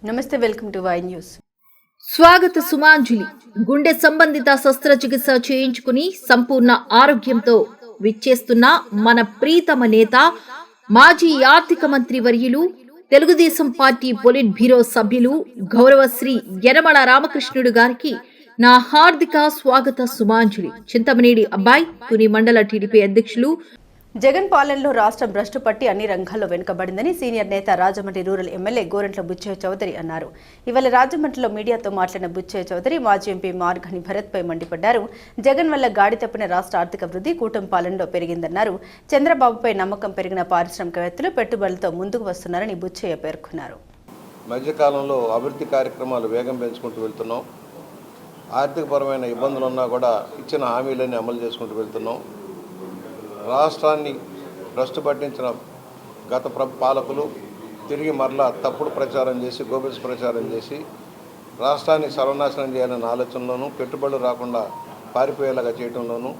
నమస్తే, welcome to Y news. స్వాగత సుమాంజలి. గుండె సంబంధిత శస్త్రచికిత్స చేయించుకుని సంపూర్ణ ఆరోగ్యంతో విచ్చేస్తున్న మన ప్రీతమ నేత, మాజీ ఆర్థిక మంత్రి వర్యులు, తెలుగుదేశం పార్టీ పొలిట్ బ్యూరో సభ్యులు గౌరవ శ్రీ యనమల రామకృష్ణుడు గారికి నా హార్దిక స్వాగత సుమాంజలి. చింతమనేడి అబ్బాయి తుని మండల టీడీపీ అధ్యక్షులు. జగన్ పాలనలో రాష్ట్రం భ్రష్టు పట్టి అన్ని రంగాల్లో వెనుకబడిందని సీనియర్ నేత రాజమండ్రి రూరల్ ఎమ్మెల్యే గోరంట్ల బుచ్చయ్య చౌదరి అన్నారు. ఇవాళ రాజమండ్రిలో మీడియాతో మాట్లాడిన బుచ్చయ్య చౌదరి మాజీ ఎంపీ మార్గాని భరత్పై మండిపడ్డారు. జగన్ వల్ల గాడి తప్పిన రాష్ట్ర ఆర్థిక వృద్ధి కూటమి పాలనలో పెరిగిందన్నారు. చంద్రబాబుపై నమ్మకం పెరిగిన పారిశ్రామికవేత్తలు పెట్టుబడులతో ముందుకు వస్తున్నారని బుచ్చయ్య పేర్కొన్నారు. మధ్యకాలంలో అభివృద్ధి కార్యక్రమాలు వేగం పెంచుకుంటూ వెళ్తున్నాం. ఆర్థికపరమైన ఇబ్బందులున్నా కూడా ఇచ్చిన హామీలన్నీ అమలు చేసుకుంటూ వెళ్తున్నాం. రాష్ట్రాన్ని భ్రష్టు పట్టించిన గత పాలకులు తిరిగి మరలా తప్పుడు ప్రచారం చేసి, గోబెల్స్ ప్రచారం చేసి రాష్ట్రాన్ని సర్వనాశనం చేయాలనే ఆలోచనలోనూ, పెట్టుబడులు రాకుండా పారిపోయేలాగా చేయడంలోనూ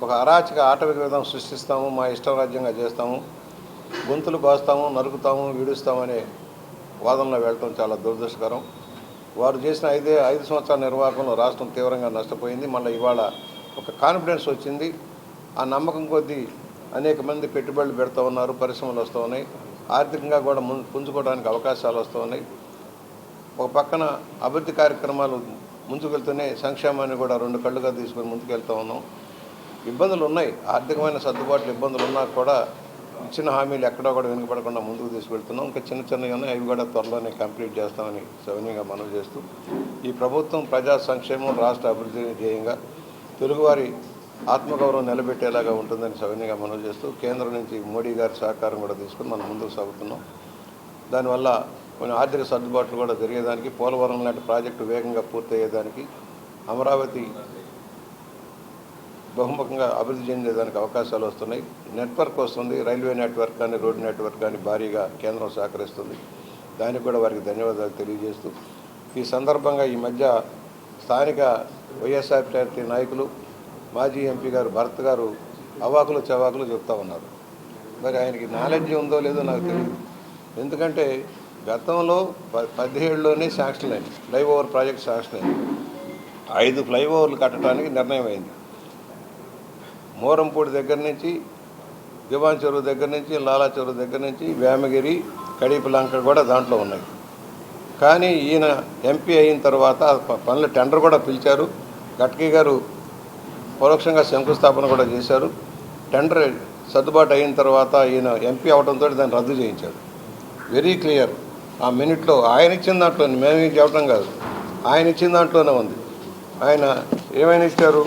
ఒక అరాచక ఆటవిక విధానం సృష్టిస్తాము, మా ఇష్టరాజ్యంగా చేస్తాము, గొంతులు బాస్తాము, నరుకుతాము, విడుస్తామనే వాదనలో వెళ్ళటం చాలా దురదృష్టకరం. వారు చేసిన 5 సంవత్సరాల నిర్వాహకంలో రాష్ట్రం తీవ్రంగా నష్టపోయింది. మళ్ళీ ఇవాళ ఒక కాన్ఫిడెన్స్ వచ్చింది. ఆ నమ్మకం కొద్దీ అనేక మంది పెట్టుబడులు పెడుతూ ఉన్నారు, పరిశ్రమలు వస్తూ ఉన్నాయి, ఆర్థికంగా కూడా పుంజుకోవడానికి అవకాశాలు వస్తూ ఉన్నాయి. ఒక పక్కన అభివృద్ధి కార్యక్రమాలు ముందుకు వెళ్తూనే సంక్షేమాన్ని కూడా 2 కళ్ళుగా తీసుకొని ముందుకు వెళ్తూ ఉన్నాం. ఇబ్బందులు ఉన్నాయి, ఆర్థికమైన సర్దుబాట్లు ఇబ్బందులు ఉన్నా కూడా ఇచ్చిన హామీలు ఎక్కడో కూడా వెనుకబడకుండా ముందుకు తీసుకెళ్తున్నాం. ఇంకా చిన్నవి ఉన్నాయి, అవి కూడా త్వరలోనే కంప్లీట్ చేస్తామని సవినీయంగా మనవి చేస్తూ, ఈ ప్రభుత్వం ప్రజా సంక్షేమం, రాష్ట్ర అభివృద్ధిని ధ్యేయంగా తెలుగువారి ఆత్మగౌరవం నిలబెట్టేలాగా ఉంటుందని సవినీయంగా మనవి చేస్తూ, కేంద్రం నుంచి మోడీ గారి సహకారం కూడా తీసుకుని మనం ముందుకు సాగుతున్నాం. దానివల్ల కొన్ని ఆర్థిక సర్దుబాట్లు కూడా జరిగేదానికి, పోలవరం లాంటి ప్రాజెక్టు వేగంగా పూర్తయ్యేదానికి, అమరావతి బహుముఖంగా అభివృద్ధి చెందేదానికి అవకాశాలు వస్తున్నాయి. నెట్వర్క్ వస్తుంది, రైల్వే నెట్వర్క్ కానీ, రోడ్డు నెట్వర్క్ కానీ భారీగా కేంద్రం సహకరిస్తుంది. దానికి కూడా వారికి ధన్యవాదాలు తెలియజేస్తూ, ఈ సందర్భంగా ఈ మధ్య స్థానిక వైఎస్ఆర్ పార్టీ నాయకులు, మాజీ ఎంపీ గారు భరత్ గారు అవాకులు చవాకులు చెప్తా ఉన్నారు. మరి ఆయనకి నాలెడ్జ్ ఉందో లేదో నాకు తెలియదు. ఎందుకంటే గతంలో 17లోనే శాంక్షన్ అయింది, ఫ్లైఓవర్ ప్రాజెక్ట్ శాంక్షన్ అయింది. 5 ఫ్లైఓవర్లు కట్టడానికి నిర్ణయం అయింది. మోరంపూడి దగ్గర నుంచి, దివాన్ చెరువు దగ్గర నుంచి, లాలా చెరువు దగ్గర నుంచి, వేమగిరి, కడీపులంక కూడా దాంట్లో ఉన్నాయి. కానీ ఈయన ఎంపీ అయిన తర్వాత పనుల టెండర్ కూడా పిలిచారు. గడ్కరీ గారు పరోక్షంగా శంకుస్థాపన కూడా చేశారు. టెండర్ సర్దుబాటు అయిన తర్వాత ఈయన ఎంపీ అవడంతో దాన్ని రద్దు చేయించాడు. Very clear. ఆ మినిట్లో ఆయన ఇచ్చిన దాంట్లోనే, మేము చెప్పడం కాదు, ఆయన ఇచ్చిన దాంట్లోనే ఉంది. ఆయన ఏమైనా ఇచ్చారు,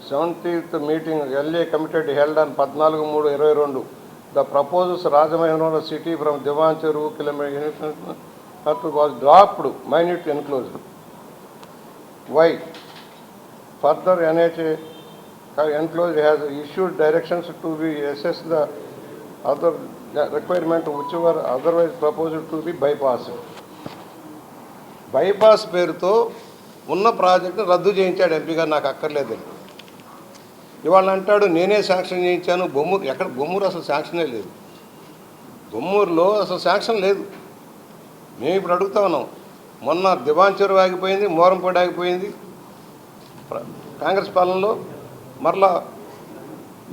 seventeenth meeting LA committee held on 14/3/22. The proposals Rajamahinola city from Diwan Cheru kilometer was dropped, minute enclosure. Why? Further, NHA enclosure has issued directions to be assess the other requirement which were otherwise proposed to be bypassed. Bypass పేరుతో ఉన్న ప్రాజెక్టును రద్దు చేయించాడు MP గారు, నాకు అక్కర్లేదని. ఇవాళ అంటాడు నేనే శాంక్షన్ చేయించాను. బొమ్మూరు అసలు శాంక్షనే లేదు. బొమ్మూరులో అసలు శాంక్షన్ లేదు. మేము ఇప్పుడు అడుగుతా ఉన్నాం. మొన్న దివాన్ చెరువు ఆగిపోయింది, మోరంపూడి ఆగిపోయింది కాంగ్రెస్ పాలనలో. మరలా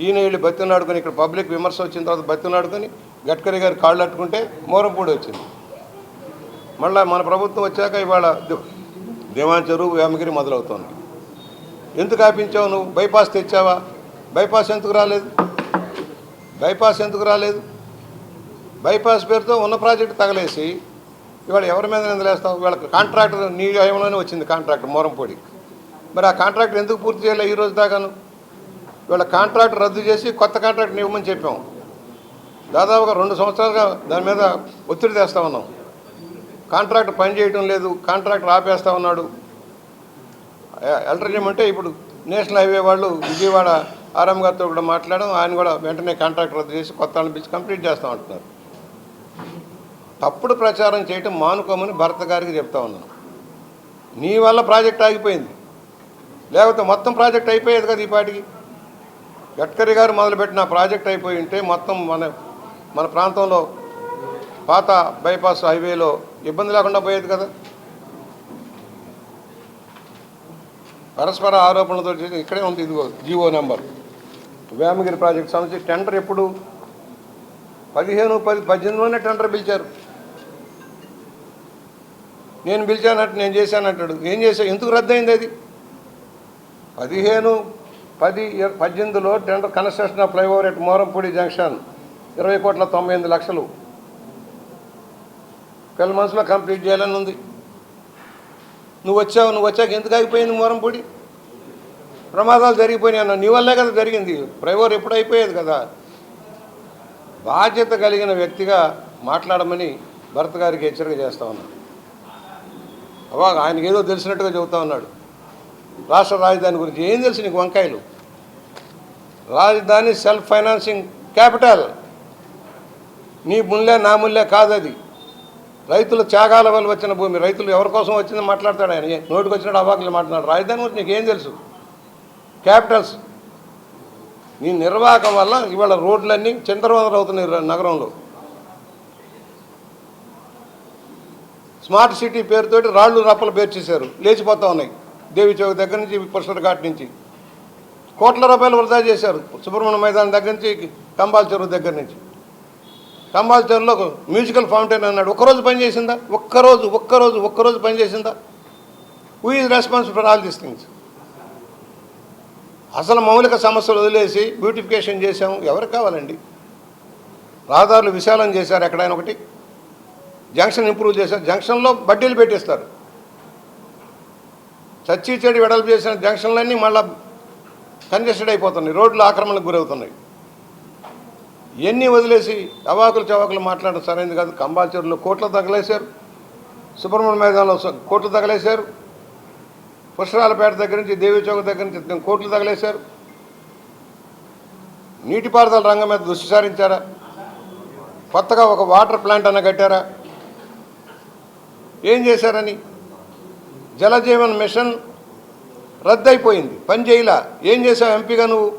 ఈయన వెళ్ళి బతినాడుకొని, ఇక్కడ పబ్లిక్ విమర్శ వచ్చిన తర్వాత బతినాడుకొని గడ్కరీ గారు కాళ్ళు అట్టుకుంటే మోరంపూడి వచ్చింది. మళ్ళీ మన ప్రభుత్వం వచ్చాక ఇవాళ దివాన్ చెరువు, వేమగిరి మొదలవుతోంది. ఎందుకు ఆపించావు నువ్వు? బైపాస్ తెచ్చావా? బైపాస్ ఎందుకు రాలేదు? బైపాస్ పేరుతో ఉన్న ప్రాజెక్టు తగలేసి ఇవాళ ఎవరి మీద నిందలేస్తావు? ఇవాళ కాంట్రాక్టర్ నీ హయాంలోనే వచ్చింది కాంట్రాక్టర్ మోరంపూడి. మరి ఆ కాంట్రాక్టర్ ఎందుకు పూర్తి చేయలే ఈ రోజు దాకాను? ఇవాళ కాంట్రాక్టర్ రద్దు చేసి కొత్త కాంట్రాక్టర్ ఇవ్వమని చెప్పాం. దాదాపుగా 2 సంవత్సరాలుగా దాని మీద ఒత్తిడి తెస్తా ఉన్నాం. కాంట్రాక్టర్ పని చేయటం లేదు, కాంట్రాక్టర్ ఆపేస్తా ఉన్నాడు. ఎలక్ట్రిజం అంటే ఇప్పుడు నేషనల్ హైవే వాళ్ళు విజయవాడ ఆర్ఎం గారితో కూడా మాట్లాడడం, ఆయన కూడా వెంటనే కాంట్రాక్ట్ రద్దు చేసి కొత్త వాళ్ళని పిలిచి కంప్లీట్ చేస్తామంటున్నారు. తప్పుడు ప్రచారం చేయటం మానుకోమని భరత్ గారికి చెప్తా ఉన్నాను. నీ వల్ల ప్రాజెక్ట్ ఆగిపోయింది, లేకపోతే మొత్తం ప్రాజెక్ట్ అయిపోయేది కదా ఈ పాటికి. గడ్కరీ గారు మొదలుపెట్టిన ప్రాజెక్ట్ అయిపోయి ఉంటే మొత్తం మన ప్రాంతంలో పాత బైపాస్ హైవేలో ఇబ్బంది లేకుండా పోయేది కదా. పరస్పర ఆరోపణలతో ఇక్కడే ఉంది, ఇదిగో జీవో నెంబర్. వేమగిరి ప్రాజెక్ట్ సంబంధించి టెండర్ ఎప్పుడు 15/10/18లోనే టెండర్ పిలిచారు. నేను పిలిచానంటే నేను చేశానంటాడు. ఏం చేశా, ఎందుకు రద్దయింది అది? 15/10/18లో tender construction of flyover at Morampudi junction 20,98,00,000 12 monthsలో కంప్లీట్ చేయాలని ఉంది. నువ్వు వచ్చాక ఎందుకు ఆగిపోయింది మోరంపూడి? ప్రమాదాలు జరిగిపోయినాయి అన్న, నీ వల్లే కదా జరిగింది. ఫ్లైఓవర్ ఎప్పుడు అయిపోయేది కదా. బాధ్యత కలిగిన వ్యక్తిగా మాట్లాడమని భరత్ గారికి హెచ్చరిక చేస్తా ఉన్నాడు. ఆయనకి ఏదో తెలిసినట్టుగా చెబుతా ఉన్నాడు రాష్ట్ర రాజధాని గురించి. ఏం తెలుసు నీకు వంకాయలు? రాజధాని సెల్ఫ్ ఫైనాన్సింగ్ క్యాపిటల్. నీ ముల్లే నా ముల్లే కాదు అది. రైతుల త్యాగాల వల్ల వచ్చిన భూమి. రైతులు ఎవరి కోసం వచ్చిందని మాట్లాడతాడు ఆయన. నోటికి వచ్చినట్టు అవాకులు మాట్లాడు. రాజధాని గురించి నీకేం తెలుసు? క్యాపిటల్స్. నీ నిర్వాహకం వల్ల ఇవాళ రోడ్లన్నీ చిందరవందర అవుతున్నాయి నగరంలో. స్మార్ట్ సిటీ పేరుతోటి రాళ్ళు రప్పలు పేర్చేశారు, లేచిపోతూ ఉన్నాయి. దేవి చౌక్ దగ్గర నుంచి పుష్కర్ ఘాట్ నుంచి కోట్ల రూపాయలు వృధా చేశారు. సుబ్రహ్మణ్య మైదానం దగ్గర నుంచి కంబాల్ చెరువు దగ్గర నుంచి. కంబాల్ చెరువులో మ్యూజికల్ ఫౌంటైన్ అన్నాడు. ఒక్కరోజు పనిచేసిందా? ఒక్కరోజు పనిచేసిందా? Who is responsible for all these things? అసలు మౌలిక సమస్యలు వదిలేసి బ్యూటిఫికేషన్ చేసాము. ఎవరికి కావాలండి? రహదారులు విశాలం చేశారు. ఎక్కడైనా ఒకటి జంక్షన్ ఇంప్రూవ్ చేశారు. జంక్షన్లో బడ్డీలు పెట్టేస్తారు. చచ్చి చెడి వెడల్పు చేసిన జంక్షన్లన్నీ మళ్ళీ కంజెస్టెడ్ అయిపోతున్నాయి, రోడ్లు ఆక్రమణకు గురవుతున్నాయి. ఇవన్నీ వదిలేసి అవాకులు చవాకులు మాట్లాడడం సరైనది కాదు. కంబాల్ చెరువులో కోట్లు తగలేశారు, సుబ్రహ్మణ్య మైదానంలో కోట్లు తగలేశారు, పుష్కరాలపేట దగ్గర నుంచి దేవి చౌక్ దగ్గర నుంచి కోట్లు తగలేశారు. నీటిపారుదల రంగం మీద దృష్టి సారించారా? కొత్తగా ఒక వాటర్ ప్లాంట్ అన్న కట్టారా? ఏం చేశారని? జలజీవన్ మిషన్ రద్దయిపోయింది, పని చేయలా. ఏం చేశావు ఎంపీగా నువ్వు?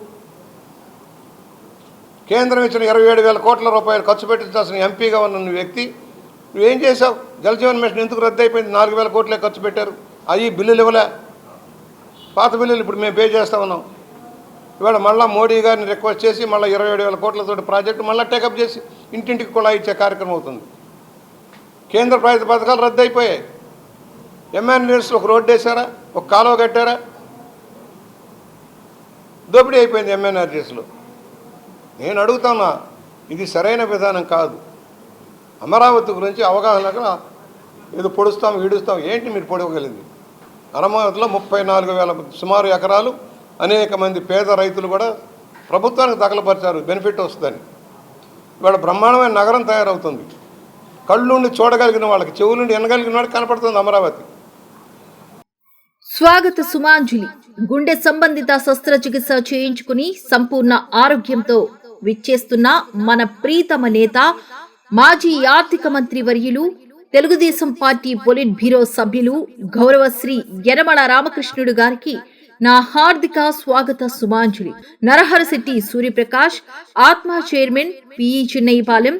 కేంద్రం ఇచ్చిన 27,000 కోట్ల రూపాయలు ఖర్చు పెట్టించాల్సిన ఎంపీగా ఉన్న వ్యక్తి నువ్వేం చేశావు? జలజీవన్ మిషన్ ఎందుకు రద్దయిపోయింది? 4,000 కోట్లే ఖర్చు పెట్టారు. అవి బిల్లులు ఇవ్వలే. పాత బిల్లులు ఇప్పుడు మేము పే చేస్తూ ఉన్నాం. ఇవాళ మళ్ళీ మోడీ గారిని రిక్వెస్ట్ చేసి మళ్ళీ 27,000 కోట్లతో ప్రాజెక్టు మళ్ళీ టేకప్ చేసి ఇంటింటికి కుళాయి ఇచ్చే కార్యక్రమం అవుతుంది. కేంద్ర ప్రభుత్వ పథకాలు రద్దయిపోయాయి. ఎంఎన్ఎస్లో ఒక రోడ్డు వేశారా? ఒక కాలువ కట్టారా? దోపిడీ అయిపోయింది ఎంఎన్ఆర్జీఎస్లో. నేను అడుగుతున్నా, ఇది సరైన విధానం కాదు. అమరావతి గురించి అవగాహన ఏదో పొడుస్తాం ఈడుస్తాం. ఏంటి మీరు పొడవగలిగింది? అమరావతిలో 34,000 సుమారు ఎకరాలు అనేక మంది పేద రైతులు కూడా ప్రభుత్వానికి దఖలుపరిచారు, బెనిఫిట్ వస్తుందని. ఇవాళ బ్రహ్మాండమైన నగరం తయారవుతుంది. కళ్ళుండి చూడగలిగిన వాళ్ళకి, చెవులుండి వినగలిగిన వాడికి కనపడుతుంది అమరావతి. స్వాగత సుమాంజలి. గుండె సంబంధిత శస్త్రచికిత్స చేయించుకుని సంపూర్ణ ఆరోగ్యంతో విచ్చేస్తున్న మన ప్రీతమ నేత, మాజీ ఆర్థిక మంత్రి వర్యులు, తెలుగుదేశం పార్టీ పొలిట్ బ్యూరో సభ్యులు గౌరవశ్రీ యనమల రామకృష్ణుడు గారికి నా హార్దిక స్వాగత సుమాంజలి. నరహరశెట్టి సూర్యప్రకాష్, ఆత్మ చైర్మన్, పిఈ చిన్నయ్యపాలెం,